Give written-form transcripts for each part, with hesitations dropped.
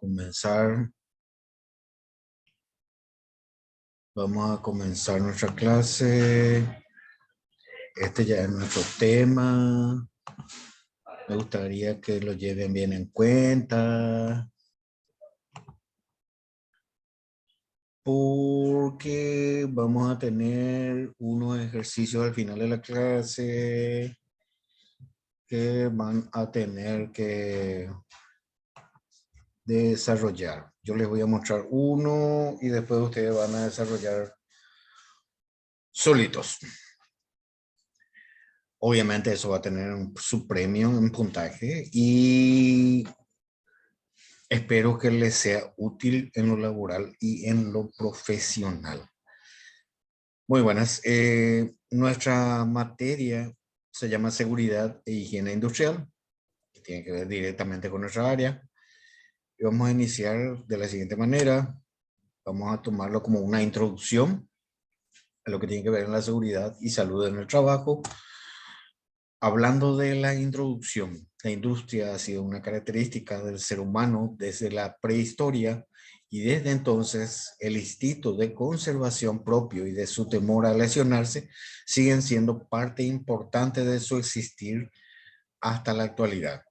comenzar. Vamos a comenzar nuestra clase. Este ya es nuestro tema. Me gustaría que lo lleven bien en cuenta, porque vamos a tener unos ejercicios al final de la clase que van a tener que desarrollar. Yo les voy a mostrar uno y después ustedes van a desarrollar solitos. Obviamente eso va a tener su premio en puntaje y espero que les sea útil en lo laboral y en lo profesional. Muy buenas. Nuestra materia se llama Seguridad e Higiene Industrial, que tiene que ver directamente con nuestra área. Y vamos a iniciar de la siguiente manera. Vamos a tomarlo como una introducción a lo que tiene que ver en la seguridad y salud en el trabajo. Hablando de la introducción, la industria ha sido una característica del ser humano desde la prehistoria y desde entonces el instinto de conservación propio y de su temor a lesionarse siguen siendo parte importante de su existir hasta la actualidad.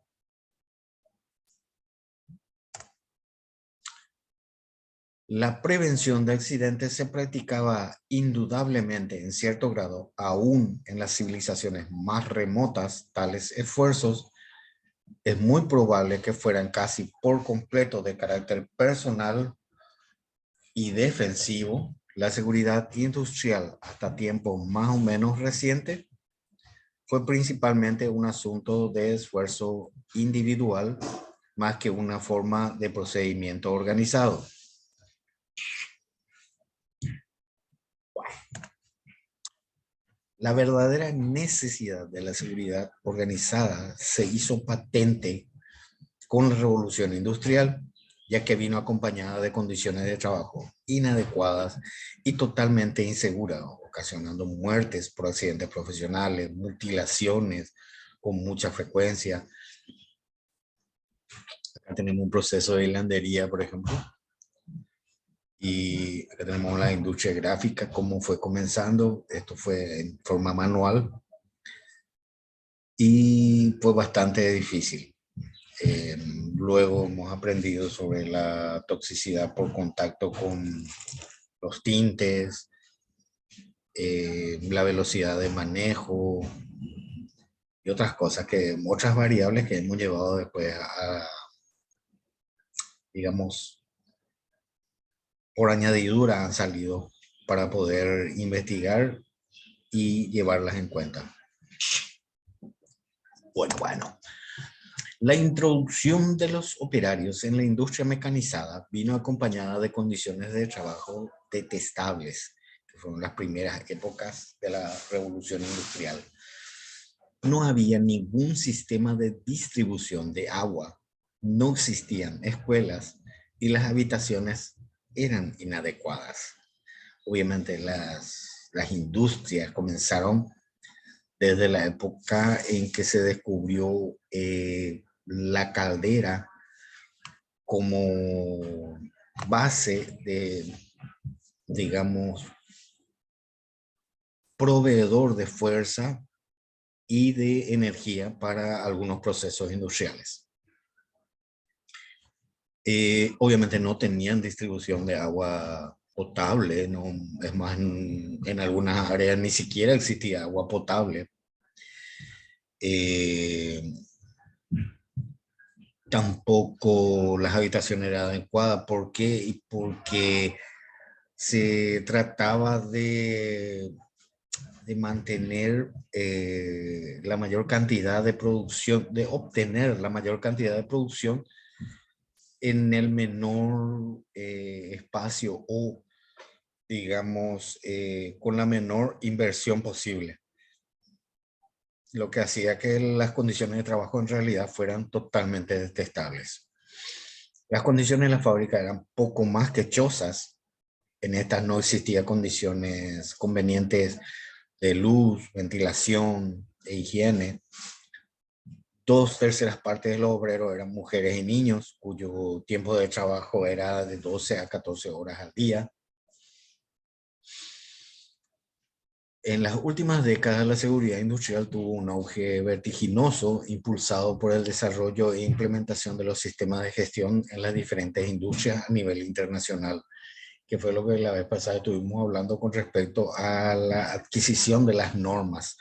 La prevención de accidentes se practicaba indudablemente en cierto grado, aún en las civilizaciones más remotas. Tales esfuerzos es muy probable que fueran casi por completo de carácter personal y defensivo. La seguridad industrial hasta tiempos más o menos recientes fue principalmente un asunto de esfuerzo individual más que una forma de procedimiento organizado. La verdadera necesidad de la seguridad organizada se hizo patente con la revolución industrial, ya que vino acompañada de condiciones de trabajo inadecuadas y totalmente inseguras, ocasionando muertes por accidentes profesionales, mutilaciones con mucha frecuencia. Acá tenemos un proceso de hilandería, por ejemplo, y acá tenemos la industria gráfica, cómo fue comenzando. Esto fue en forma manual y fue bastante difícil. Luego hemos aprendido sobre la toxicidad por contacto con los tintes, la velocidad de manejo y otras cosas, otras variables que hemos llevado después digamos, por añadidura han salido para poder investigar y llevarlas en cuenta. Bueno. La introducción de los operarios en la industria mecanizada vino acompañada de condiciones de trabajo detestables, que fueron las primeras épocas de la revolución industrial. No había ningún sistema de distribución de agua, no existían escuelas y las habitaciones eran inadecuadas. Obviamente las industrias comenzaron desde la época en que se descubrió la caldera como base de, digamos, proveedor de fuerza y de energía para algunos procesos industriales. Obviamente no tenían distribución de agua potable, no, es más, en algunas áreas ni siquiera existía agua potable. Tampoco las habitaciones eran adecuadas. ¿Por qué? Y porque se trataba de mantener la mayor cantidad de producción, de obtener la mayor cantidad de producción en el menor espacio o, digamos, con la menor inversión posible. Lo que hacía que las condiciones de trabajo en realidad fueran totalmente detestables. Las condiciones en la fábrica eran poco más que chozas. En estas no existían condiciones convenientes de luz, ventilación e higiene. 2/3 de los obreros eran mujeres y niños, cuyo tiempo de trabajo era de 12 a 14 horas al día. En las últimas décadas, la seguridad industrial tuvo un auge vertiginoso, impulsado por el desarrollo e implementación de los sistemas de gestión en las diferentes industrias a nivel internacional, que fue lo que la vez pasada estuvimos hablando con respecto a la adquisición de las normas.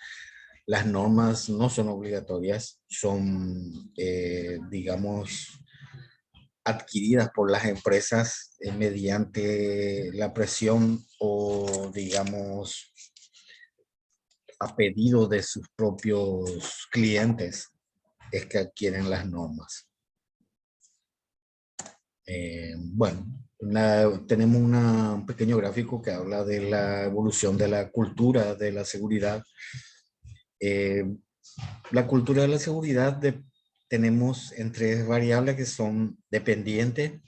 Las normas no son obligatorias, son, digamos, adquiridas por las empresas mediante la presión o, digamos, a pedido de sus propios clientes, es que adquieren las normas. Bueno, tenemos un pequeño gráfico que habla de la evolución de la cultura de la seguridad. La cultura de la seguridad tenemos en 3 variables que son dependiente,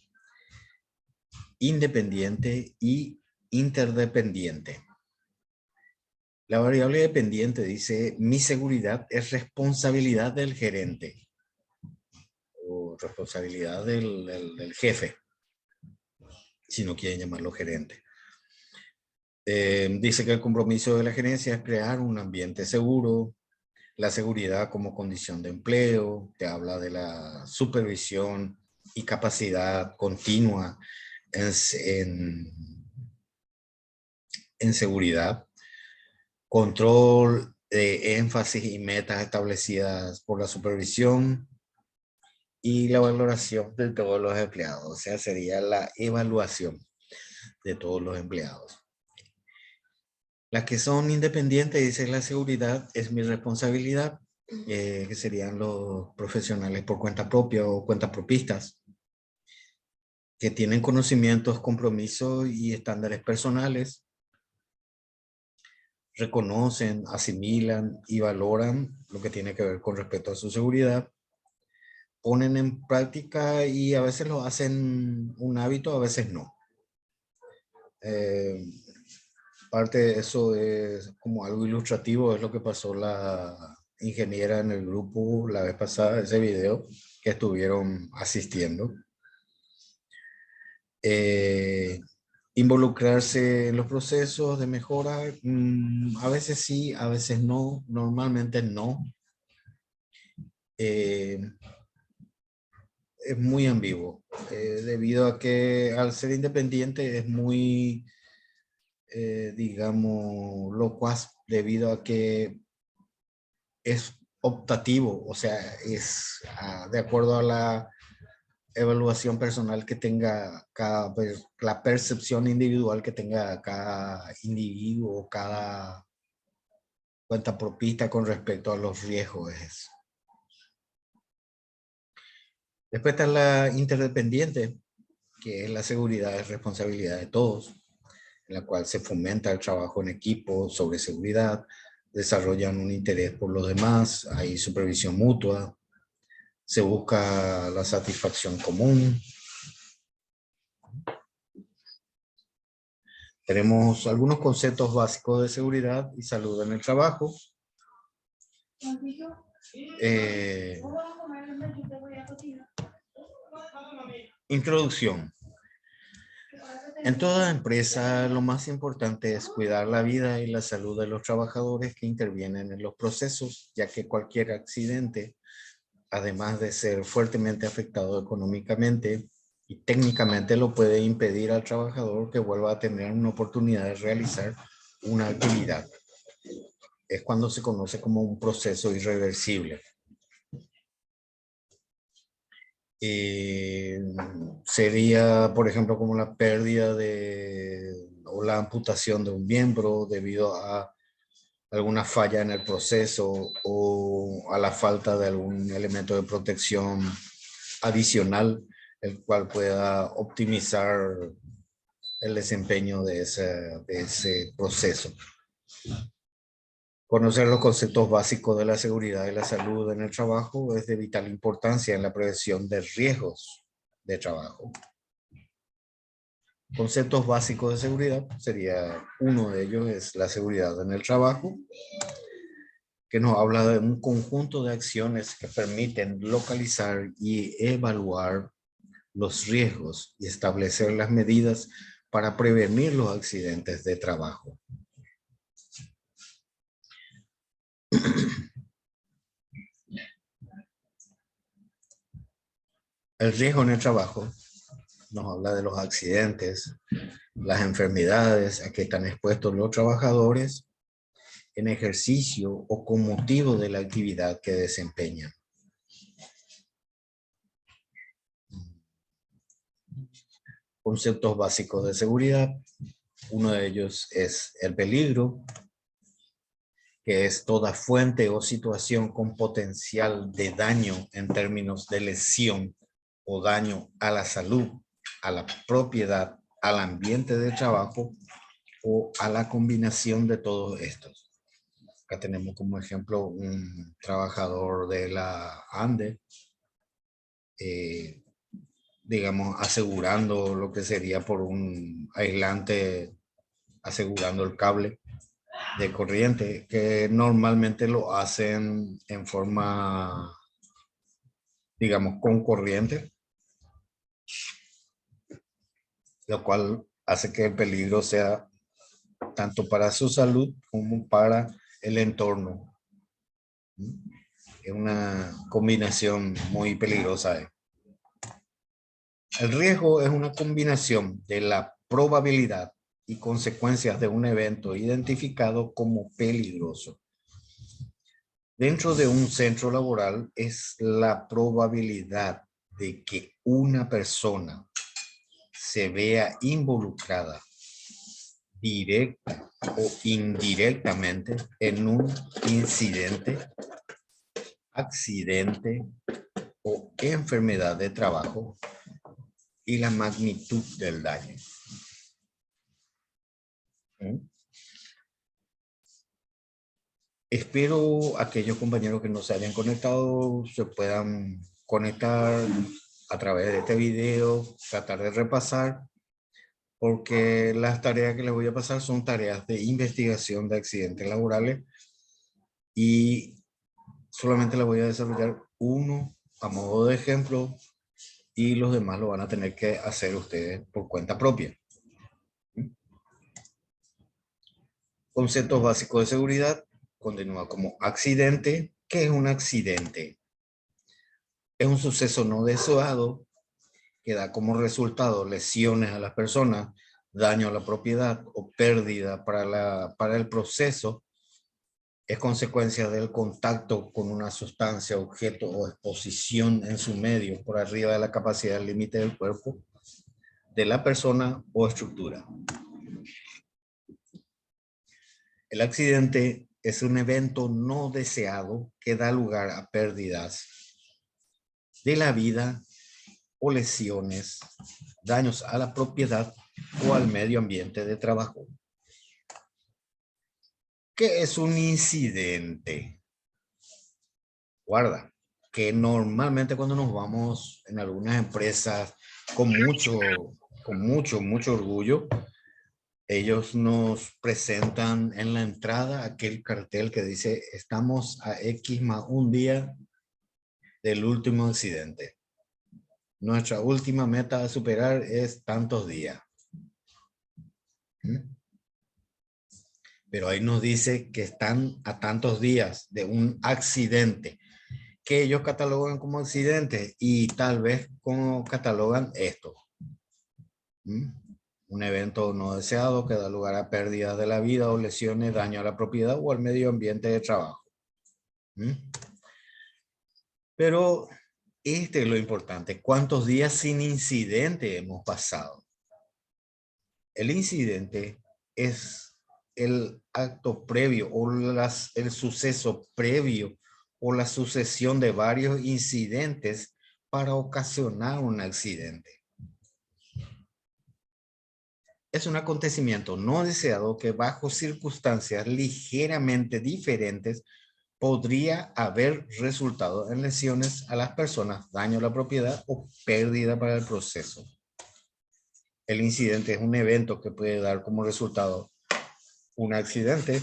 independiente y interdependiente. La variable dependiente dice: mi seguridad es responsabilidad del gerente o responsabilidad del jefe, si no quieren llamarlo gerente. Dice que el compromiso de la gerencia es crear un ambiente seguro, la seguridad como condición de empleo, te habla de la supervisión y capacidad continua en seguridad, control, énfasis y metas establecidas por la supervisión y la valoración de todos los empleados, o sea, sería la evaluación de todos los empleados. Las que son independientes, dice: la seguridad es mi responsabilidad, que serían los profesionales por cuenta propia o cuentapropistas, que tienen conocimientos, compromisos y estándares personales, reconocen, asimilan y valoran lo que tiene que ver con respecto a su seguridad, ponen en práctica y a veces lo hacen un hábito, a veces no. Parte de eso es como algo ilustrativo, es lo que pasó la ingeniera en el grupo la vez pasada, ese video que estuvieron asistiendo. Involucrarse en los procesos de mejora, a veces sí, a veces no, normalmente no. Es muy ambiguo, debido a que al ser independiente es muy, digamos, locuaz, debido a que es optativo, o sea, es de acuerdo a la evaluación personal que tenga la percepción individual que tenga cada individuo, cada cuentapropista con respecto a los riesgos. Después está la interdependiente, que es la seguridad y responsabilidad de todos, en la cual se fomenta el trabajo en equipo sobre seguridad, desarrollan un interés por los demás, hay supervisión mutua, se busca la satisfacción común. Tenemos algunos conceptos básicos de seguridad y salud en el trabajo. Introducción. En toda empresa, lo más importante es cuidar la vida y la salud de los trabajadores que intervienen en los procesos, ya que cualquier accidente, además de ser fuertemente afectado económicamente y técnicamente, lo puede impedir al trabajador que vuelva a tener una oportunidad de realizar una actividad. Es cuando se conoce como un proceso irreversible. Sería, por ejemplo, como la pérdida o la amputación de un miembro debido a alguna falla en el proceso o a la falta de algún elemento de protección adicional, el cual pueda optimizar el desempeño de ese proceso. Conocer los conceptos básicos de la seguridad y la salud en el trabajo es de vital importancia en la prevención de riesgos de trabajo. Conceptos básicos de seguridad sería, uno de ellos es la seguridad en el trabajo, que nos habla de un conjunto de acciones que permiten localizar y evaluar los riesgos y establecer las medidas para prevenir los accidentes de trabajo. El riesgo en el trabajo nos habla de los accidentes, las enfermedades a que están expuestos los trabajadores en ejercicio o con motivo de la actividad que desempeñan. Conceptos básicos de seguridad. Uno de ellos es el peligro, que es toda fuente o situación con potencial de daño en términos de lesión o daño a la salud, a la propiedad, al ambiente de trabajo o a la combinación de todos estos. Acá tenemos como ejemplo un trabajador de la ANDE, digamos, asegurando lo que sería por un aislante, asegurando el cable de corriente, que normalmente lo hacen en forma, digamos, con corriente, lo cual hace que el peligro sea tanto para su salud como para el entorno. Es una combinación muy peligrosa. El riesgo es una combinación de la probabilidad y consecuencias de un evento identificado como peligroso. Dentro de un centro laboral es la probabilidad de que una persona se vea involucrada directa o indirectamente en un incidente, accidente o enfermedad de trabajo y la magnitud del daño. Espero aquellos compañeros que no se hayan conectado se puedan conectar a través de este video, tratar de repasar, porque las tareas que les voy a pasar son tareas de investigación de accidentes laborales y solamente les voy a desarrollar uno a modo de ejemplo y los demás lo van a tener que hacer ustedes por cuenta propia. Conceptos básicos de seguridad. Continúa como accidente. ¿Qué es un accidente? Es un suceso no deseado que da como resultado lesiones a las personas, daño a la propiedad o pérdida para el proceso. Es consecuencia del contacto con una sustancia, objeto o exposición en su medio por arriba de la capacidad límite del cuerpo, de la persona o estructura. El accidente es un evento no deseado que da lugar a pérdidas de la vida o lesiones, daños a la propiedad o al medio ambiente de trabajo. ¿Qué es un incidente? Guarda, que normalmente cuando nos vamos en algunas empresas con mucho orgullo, ellos nos presentan en la entrada aquel cartel que dice: estamos a X más un día del último accidente. Nuestra última meta a superar es tantos días. Pero ahí nos dice que están a tantos días de un accidente que ellos catalogan como accidente y tal vez como catalogan esto. Un evento no deseado que da lugar a pérdidas de la vida o lesiones, daño a la propiedad o al medio ambiente de trabajo. Pero este es lo importante. ¿Cuántos días sin incidente hemos pasado? El incidente es el acto previo o el suceso previo o la sucesión de varios incidentes para ocasionar un accidente. Es un acontecimiento no deseado que bajo circunstancias ligeramente diferentes podría haber resultado en lesiones a las personas, daño a la propiedad o pérdida para el proceso. El incidente es un evento que puede dar como resultado un accidente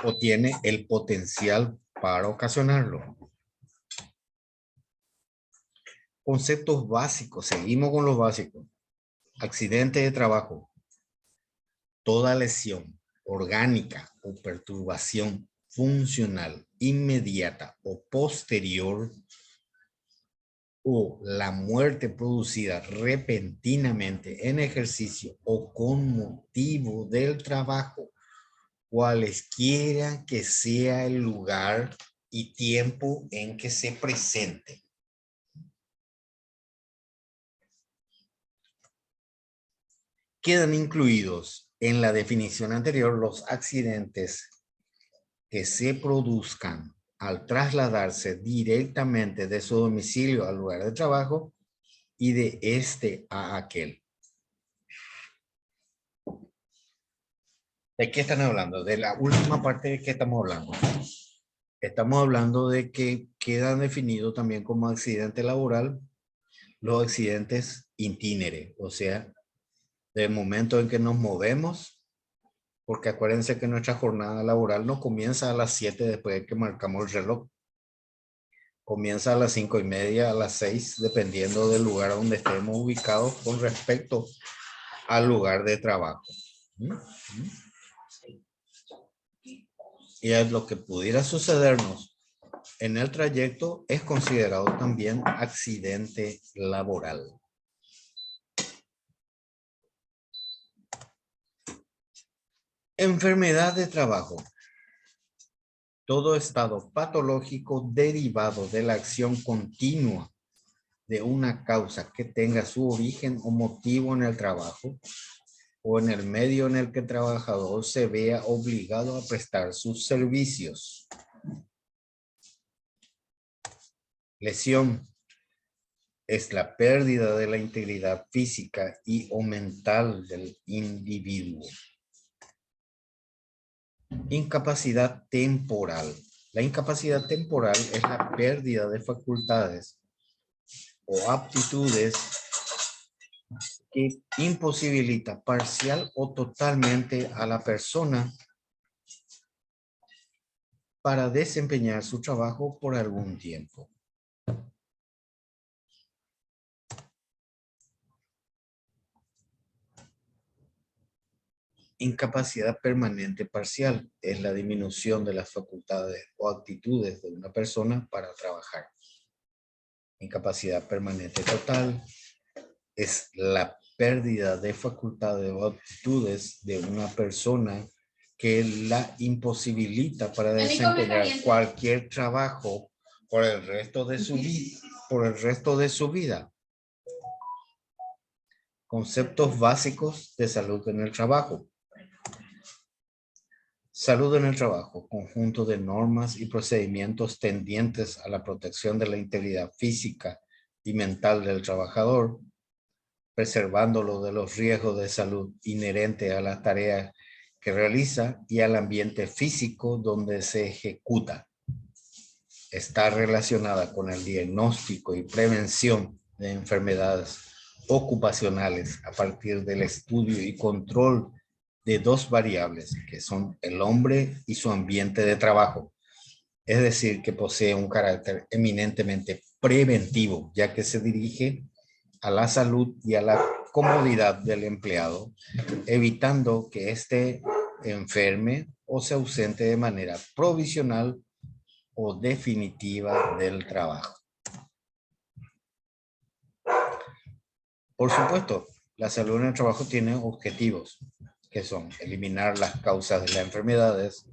o tiene el potencial para ocasionarlo. Conceptos básicos, seguimos con los básicos. Accidente de trabajo. Toda lesión orgánica o perturbación funcional inmediata o posterior o la muerte producida repentinamente en ejercicio o con motivo del trabajo, cualesquiera que sea el lugar y tiempo en que se presente. Quedan incluidos en la definición anterior los accidentes que se produzcan al trasladarse directamente de su domicilio al lugar de trabajo y de este a aquel. ¿De qué están hablando? De la última parte de qué estamos hablando. Estamos hablando de que quedan definidos también como accidente laboral los accidentes intínere, o sea, del momento en que nos movemos, porque acuérdense que nuestra jornada laboral no comienza a las 7 después de que marcamos el reloj. Comienza a las 5:30, a las 6, dependiendo del lugar donde estemos ubicados con respecto al lugar de trabajo. Y es lo que pudiera sucedernos en el trayecto es considerado también accidente laboral. Enfermedad de trabajo. Todo estado patológico derivado de la acción continua de una causa que tenga su origen o motivo en el trabajo o en el medio en el que el trabajador se vea obligado a prestar sus servicios. Lesión es la pérdida de la integridad física y o mental del individuo. Incapacidad temporal. La incapacidad temporal es la pérdida de facultades o aptitudes que imposibilita parcial o totalmente a la persona para desempeñar su trabajo por algún tiempo. Incapacidad permanente parcial es la disminución de las facultades o actitudes de una persona para trabajar. Incapacidad permanente total es la pérdida de facultades o actitudes de una persona que la imposibilita para desempeñar cualquier trabajo por el resto de su vida. Conceptos básicos de salud en el trabajo. Salud en el trabajo, conjunto de normas y procedimientos tendientes a la protección de la integridad física y mental del trabajador, preservándolo de los riesgos de salud inherentes a las tareas que realiza y al ambiente físico donde se ejecuta. Está relacionada con el diagnóstico y prevención de enfermedades ocupacionales a partir del estudio y control de dos variables que son el hombre y su ambiente de trabajo. Es decir, que posee un carácter eminentemente preventivo, ya que se dirige a la salud y a la comodidad del empleado, evitando que éste enferme o se ausente de manera provisional o definitiva del trabajo. Por supuesto, la salud en el trabajo tiene objetivos que son eliminar las causas de las enfermedades,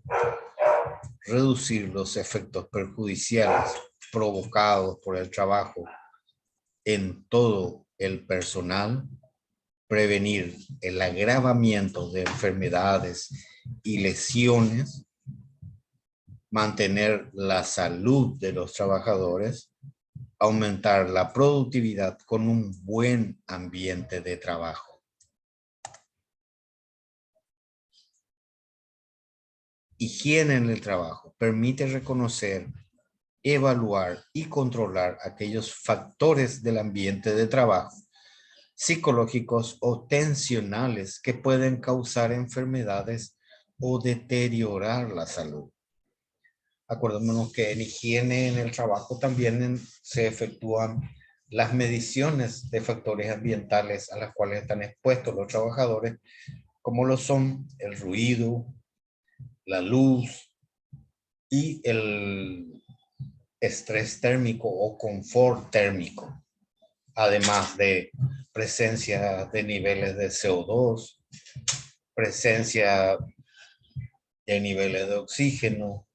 reducir los efectos perjudiciales provocados por el trabajo en todo el personal, prevenir el agravamiento de enfermedades y lesiones, mantener la salud de los trabajadores, aumentar la productividad con un buen ambiente de trabajo. Higiene en el trabajo permite reconocer, evaluar y controlar aquellos factores del ambiente de trabajo psicológicos o tensionales que pueden causar enfermedades o deteriorar la salud. Acordémonos que en higiene en el trabajo también se efectúan las mediciones de factores ambientales a las cuales están expuestos los trabajadores, como lo son el ruido, la luz y el estrés térmico o confort térmico, además de presencia de niveles de CO2, presencia de niveles de oxígeno,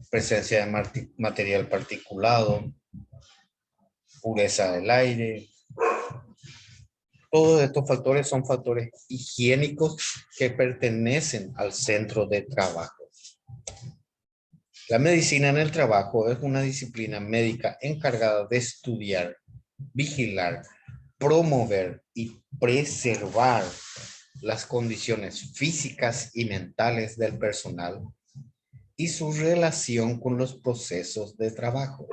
presencia de material particulado, pureza del aire. Todos estos factores son factores higiénicos que pertenecen al centro de trabajo. La medicina en el trabajo es una disciplina médica encargada de estudiar, vigilar, promover y preservar las condiciones físicas y mentales del personal y su relación con los procesos de trabajo.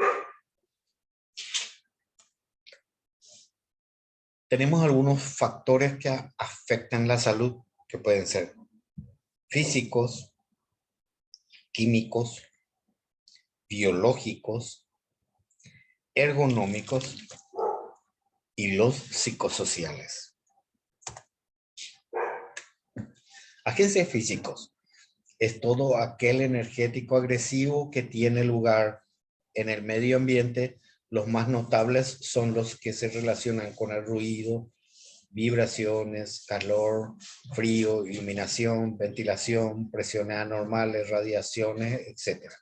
Tenemos algunos factores que afectan la salud, que pueden ser físicos, químicos, biológicos, ergonómicos y los psicosociales. Agentes físicos es todo aquel energético agresivo que tiene lugar en el medio ambiente. Los más notables son los que se relacionan con el ruido, vibraciones, calor, frío, iluminación, ventilación, presiones anormales, radiaciones, etc.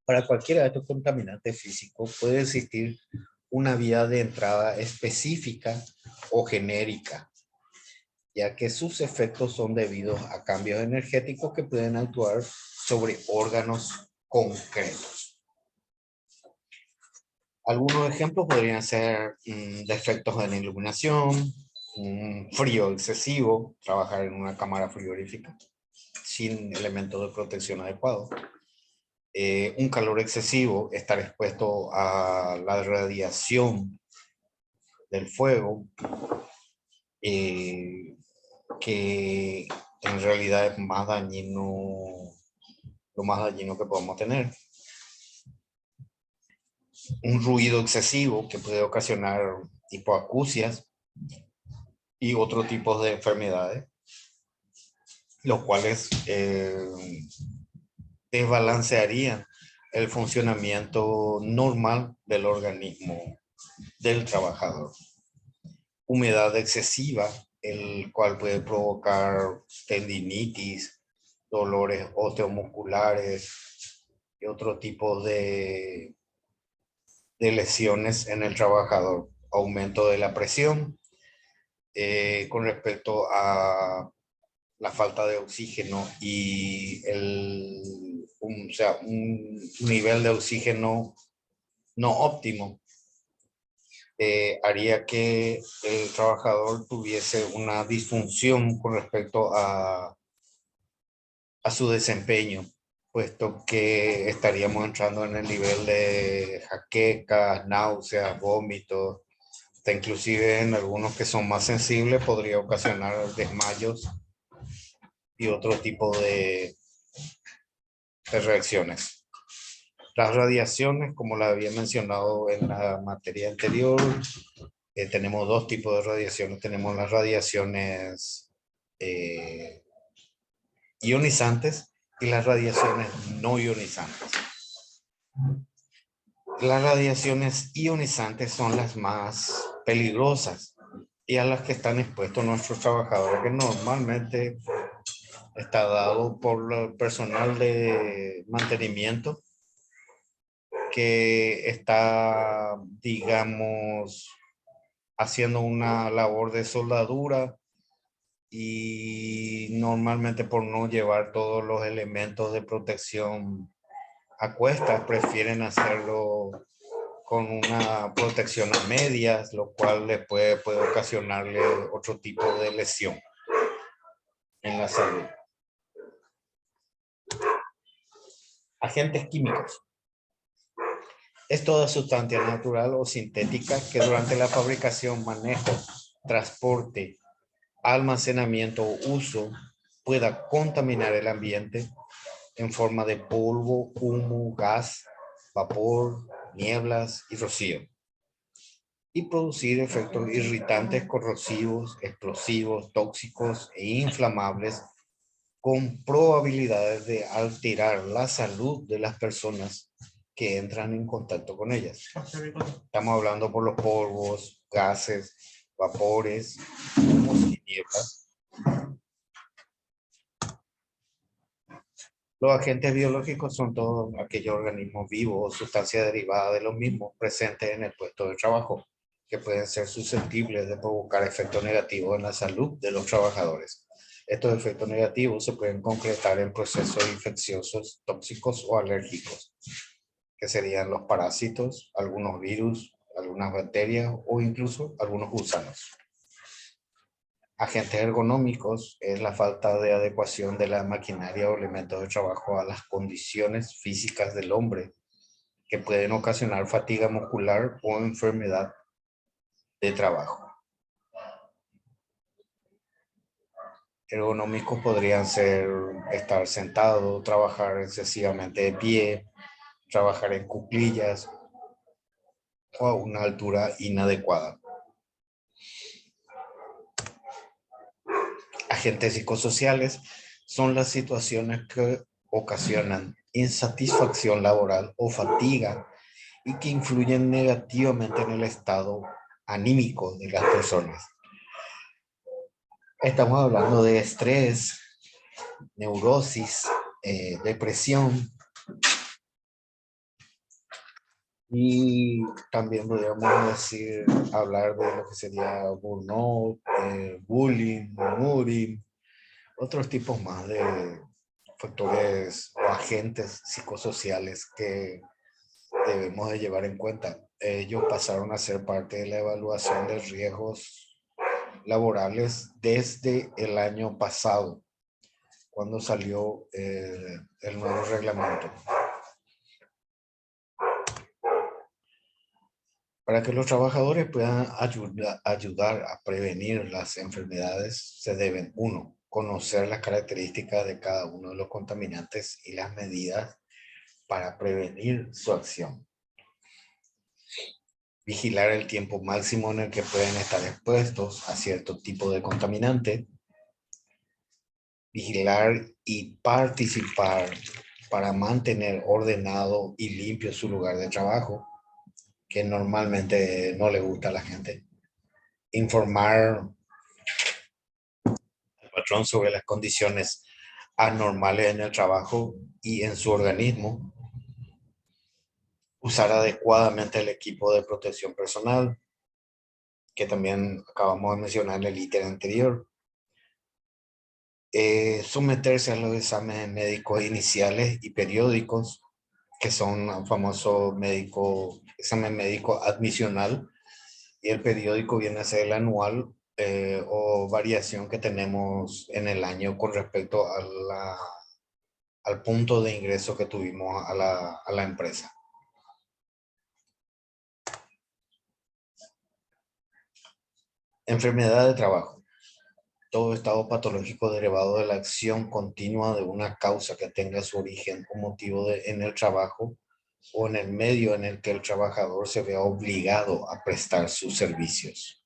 Para cualquiera de estos contaminantes físicos puede existir una vía de entrada específica o genérica, ya que sus efectos son debidos a cambios energéticos que pueden actuar sobre órganos concretos. Algunos ejemplos podrían ser defectos en iluminación, un frío excesivo, trabajar en una cámara frigorífica sin elementos de protección adecuados, un calor excesivo, estar expuesto a la radiación del fuego, que en realidad es más dañino, lo más dañino que podemos tener. Un ruido excesivo que puede ocasionar hipoacusias y otro tipo de enfermedades, los cuales desbalancearían el funcionamiento normal del organismo del trabajador. Humedad excesiva, el cual puede provocar tendinitis, dolores osteomusculares y otro tipo de lesiones en el trabajador. Aumento de la presión con respecto a la falta de oxígeno y un nivel de oxígeno no óptimo. Haría que el trabajador tuviese una disfunción con respecto a su desempeño, puesto que estaríamos entrando en el nivel de jaquecas, náuseas, vómitos, hasta inclusive en algunos que son más sensibles podría ocasionar desmayos y otro tipo de reacciones. Las radiaciones, como la había mencionado en la materia anterior, tenemos dos tipos de radiaciones. Tenemos las radiaciones ionizantes y las radiaciones no ionizantes. Las radiaciones ionizantes son las más peligrosas y a las que están expuestos nuestros trabajadores, que normalmente está dado por el personal de mantenimiento que está, digamos, haciendo una labor de soldadura y normalmente por no llevar todos los elementos de protección a cuestas, prefieren hacerlo con una protección a medias, lo cual le puede ocasionarle otro tipo de lesión en la salud. Agentes químicos. Es toda sustancia natural o sintética que durante la fabricación, manejo, transporte, almacenamiento o uso pueda contaminar el ambiente en forma de polvo, humo, gas, vapor, nieblas y rocío, y producir efectos irritantes, corrosivos, explosivos, tóxicos e inflamables con probabilidades de alterar la salud de las personas que entran en contacto con ellas. Estamos hablando por los polvos, gases, vapores, humos y nieblas. Los agentes biológicos son todos aquellos organismos vivos o sustancias derivadas de los mismos presentes en el puesto de trabajo, que pueden ser susceptibles de provocar efectos negativos en la salud de los trabajadores. Estos efectos negativos se pueden concretar en procesos infecciosos, tóxicos o alérgicos, que serían los parásitos, algunos virus, algunas bacterias o incluso algunos gusanos. Agentes ergonómicos es la falta de adecuación de la maquinaria o elementos de trabajo a las condiciones físicas del hombre, que pueden ocasionar fatiga muscular o enfermedad de trabajo. Ergonómicos podrían ser estar sentado, trabajar excesivamente de pie, trabajar en cuclillas o a una altura inadecuada. Agentes psicosociales son las situaciones que ocasionan insatisfacción laboral o fatiga y que influyen negativamente en el estado anímico de las personas. Estamos hablando de estrés, neurosis, depresión, y también podríamos decir, hablar de lo que sería burnout, bullying, mobbing, otros tipos más de factores o agentes psicosociales que debemos de llevar en cuenta. Ellos pasaron a ser parte de la evaluación de riesgos laborales desde el año pasado, cuando salió el nuevo reglamento. Para que los trabajadores puedan ayudar a prevenir las enfermedades, se deben, 1, conocer las características de cada uno de los contaminantes y las medidas para prevenir su acción. Vigilar el tiempo máximo en el que pueden estar expuestos a cierto tipo de contaminante. Vigilar y participar para mantener ordenado y limpio su lugar de trabajo, que normalmente no le gusta a la gente. Informar al patrón sobre las condiciones anormales en el trabajo y en su organismo. Usar adecuadamente el equipo de protección personal, que también acabamos de mencionar en el ítem anterior. Someterse a los exámenes médicos iniciales y periódicos, que son un famoso examen médico admisional, y el periódico viene a ser el anual o variación que tenemos en el año con respecto al punto de ingreso que tuvimos a la empresa. Enfermedad de trabajo. Todo estado patológico derivado de la acción continua de una causa que tenga su origen o motivo en el trabajo o en el medio en el que el trabajador se vea obligado a prestar sus servicios.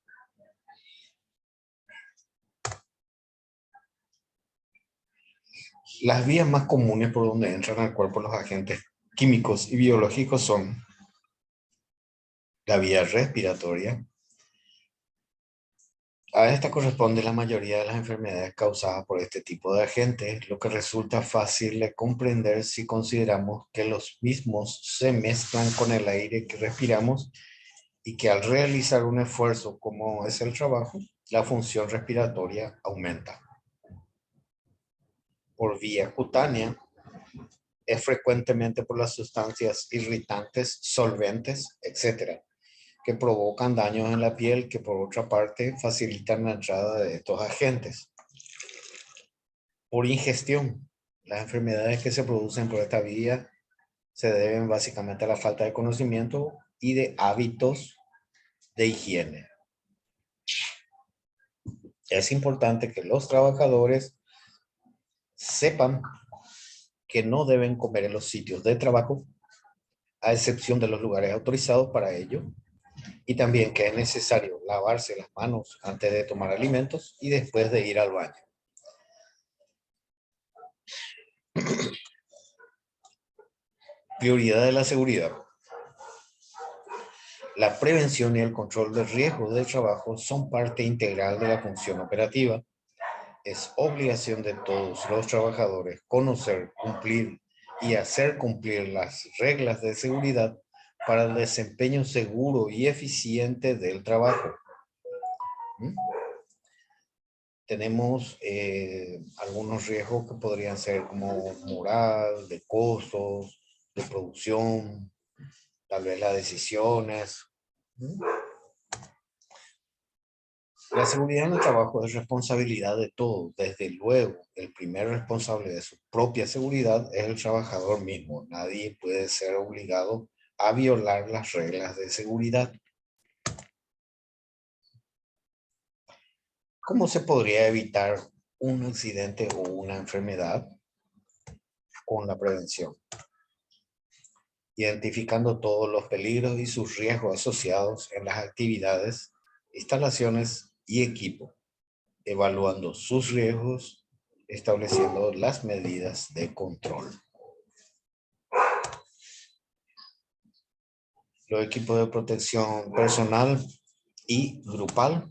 Las vías más comunes por donde entran al cuerpo los agentes químicos y biológicos son la vía respiratoria. A esta corresponde la mayoría de las enfermedades causadas por este tipo de agentes, lo que resulta fácil de comprender si consideramos que los mismos se mezclan con el aire que respiramos y que al realizar un esfuerzo como es el trabajo, la función respiratoria aumenta. Por vía cutánea, es frecuentemente por las sustancias irritantes, solventes, etc., que provocan daños en la piel que por otra parte facilitan la entrada de estos agentes. Por ingestión, las enfermedades que se producen por esta vía se deben básicamente a la falta de conocimiento y de hábitos de higiene. Es importante que los trabajadores Sepan que no deben comer en los sitios de trabajo, a excepción de los lugares autorizados para ello, y también que es necesario lavarse las manos antes de tomar alimentos y después de ir al baño. Prioridad de la seguridad. La prevención y el control de riesgos de trabajo son parte integral de la función operativa. Es obligación de todos los trabajadores conocer, cumplir y hacer cumplir las reglas de seguridad para el desempeño seguro y eficiente del trabajo. ¿Mm? Tenemos algunos riesgos que podrían ser como moral, de costos, de producción, tal vez las decisiones. ¿Mm? La seguridad en el trabajo es responsabilidad de todos. Desde luego, el primer responsable de su propia seguridad es el trabajador mismo. Nadie puede ser obligado a violar las reglas de seguridad. ¿Cómo se podría evitar un accidente o una enfermedad? Con la prevención. Identificando todos los peligros y sus riesgos asociados en las actividades, instalaciones y equipo, evaluando sus riesgos, estableciendo las medidas de control. Los equipos de protección personal y grupal.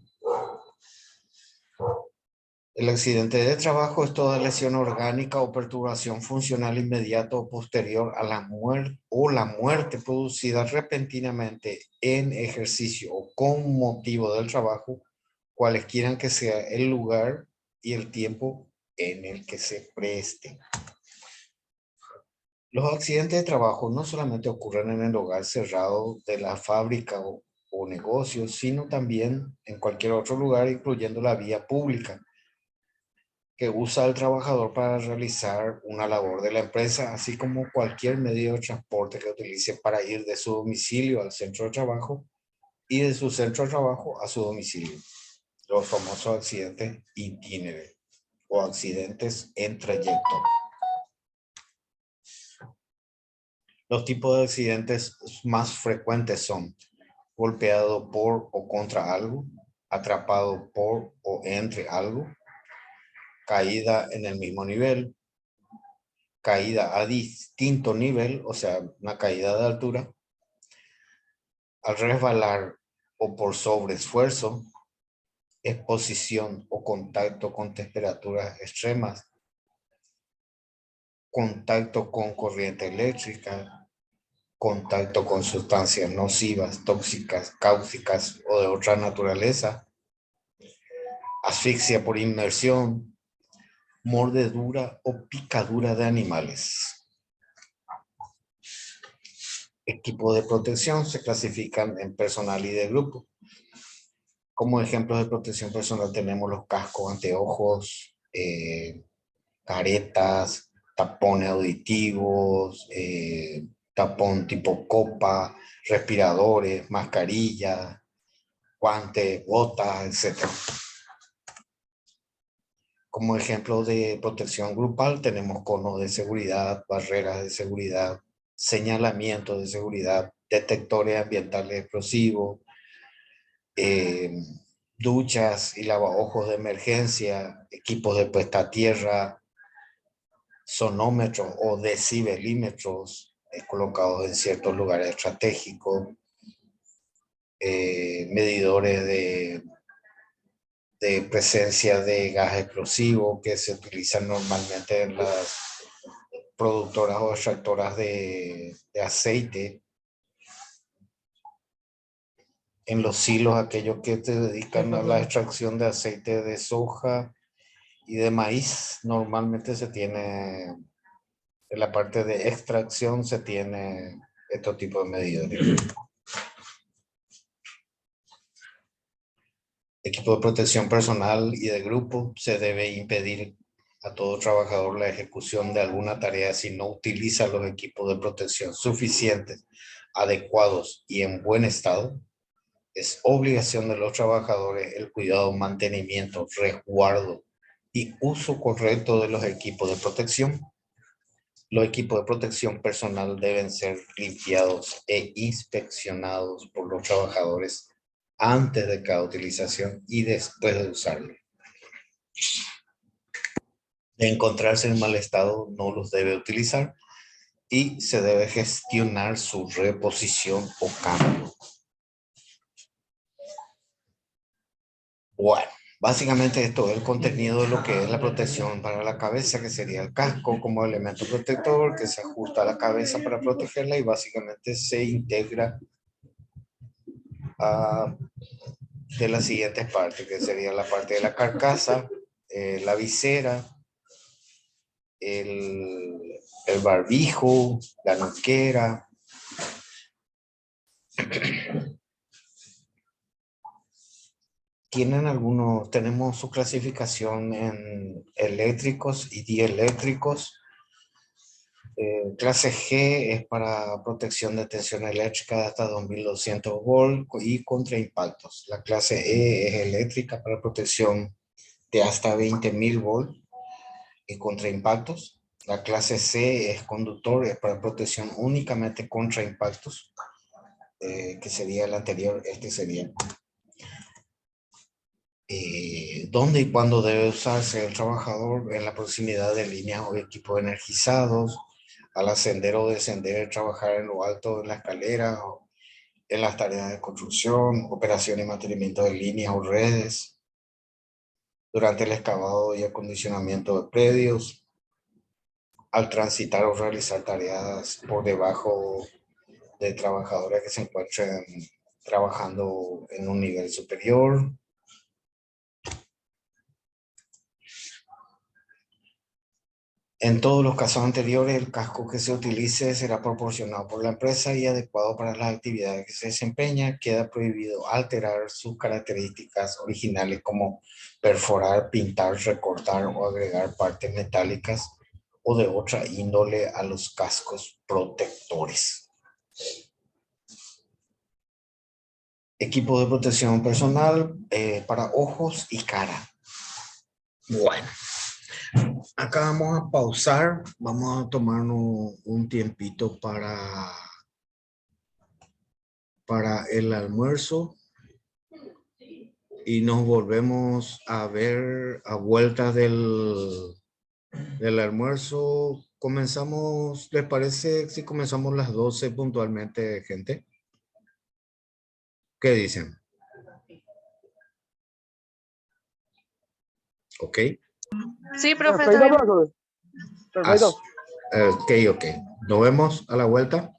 El accidente de trabajo es toda lesión orgánica o perturbación funcional inmediata o posterior a la muerte o la muerte producida repentinamente en ejercicio o con motivo del trabajo, cualesquiera que sea el lugar y el tiempo en el que se preste. Los accidentes de trabajo no solamente ocurren en el hogar cerrado de la fábrica o negocio, sino también en cualquier otro lugar, incluyendo la vía pública, que usa el trabajador para realizar una labor de la empresa, así como cualquier medio de transporte que utilice para ir de su domicilio al centro de trabajo y de su centro de trabajo a su domicilio. Los famosos accidentes itinerantes o accidentes en trayecto. Los tipos de accidentes más frecuentes son golpeado por o contra algo, atrapado por o entre algo, caída en el mismo nivel, caída a distinto nivel, o sea, una caída de altura, al resbalar o por sobreesfuerzo, exposición o contacto con temperaturas extremas, contacto con corriente eléctrica, contacto con sustancias nocivas, tóxicas, cáusticas o de otra naturaleza, asfixia por inmersión, mordedura o picadura de animales. Equipos de protección se clasifican en personal y de grupo. Como ejemplos de protección personal tenemos los cascos, anteojos, caretas, tapones auditivos, tapón tipo copa, respiradores, mascarillas, guantes, botas, etc. Como ejemplo de protección grupal tenemos conos de seguridad, barreras de seguridad, señalamientos de seguridad, detectores ambientales explosivos, duchas y lavaojos de emergencia, equipos de puesta a tierra, sonómetros o decibelímetros colocados en ciertos lugares estratégicos, medidores de presencia de gas explosivo que se utilizan normalmente en las productoras o extractoras de aceite, en los silos, aquellos que se dedican a la extracción de aceite de soja y de maíz. Normalmente se tiene, en la parte de extracción se tiene este tipo de medidores. Equipo de protección personal y de grupo. Se debe impedir a todo trabajador la ejecución de alguna tarea si no utiliza los equipos de protección suficientes, adecuados y en buen estado. Es obligación de los trabajadores el cuidado, mantenimiento, resguardo y uso correcto de los equipos de protección. Los equipos de protección personal deben ser limpiados e inspeccionados por los trabajadores antes de cada utilización y después de usarlo. De encontrarse en mal estado, no los debe utilizar y se debe gestionar su reposición o cambio. Bueno, básicamente esto es el contenido de lo que es la protección para la cabeza, que sería el casco como elemento protector que se ajusta a la cabeza para protegerla y básicamente se integra de las siguientes partes, que sería la parte de la carcasa, la visera, el barbijo, la nuquera. Tienen algunos, tenemos su clasificación en eléctricos y dieléctricos. Clase G es para protección de tensión eléctrica de hasta 2200 volts y contra impactos. La clase E es eléctrica para protección de hasta 20.000 volts y contra impactos. La clase C es conductor, es para protección únicamente contra impactos, que sería el anterior, este sería. ¿Dónde y cuándo debe usarse el trabajador? En la proximidad de líneas o equipos energizados, al ascender o descender, trabajar en lo alto de la escalera, o en las tareas de construcción, operación y mantenimiento de líneas o redes, durante el excavado y acondicionamiento de predios, al transitar o realizar tareas por debajo de trabajadores que se encuentren trabajando en un nivel superior. En todos los casos anteriores, el casco que se utilice será proporcionado por la empresa y adecuado para las actividades que se desempeña. Queda prohibido alterar sus características originales como perforar, pintar, recortar o agregar partes metálicas o de otra índole a los cascos protectores. Equipo de protección personal para ojos y cara. Bueno. Acá vamos a pausar, vamos a tomarnos un tiempito para el almuerzo y nos volvemos a ver a vuelta del almuerzo. Comenzamos, ¿les parece si comenzamos las 12 puntualmente, gente? ¿Qué dicen? ¿Ok? Sí, profe, Perfecto, está bien. profesor. Perfecto. Ok. Nos vemos a la vuelta.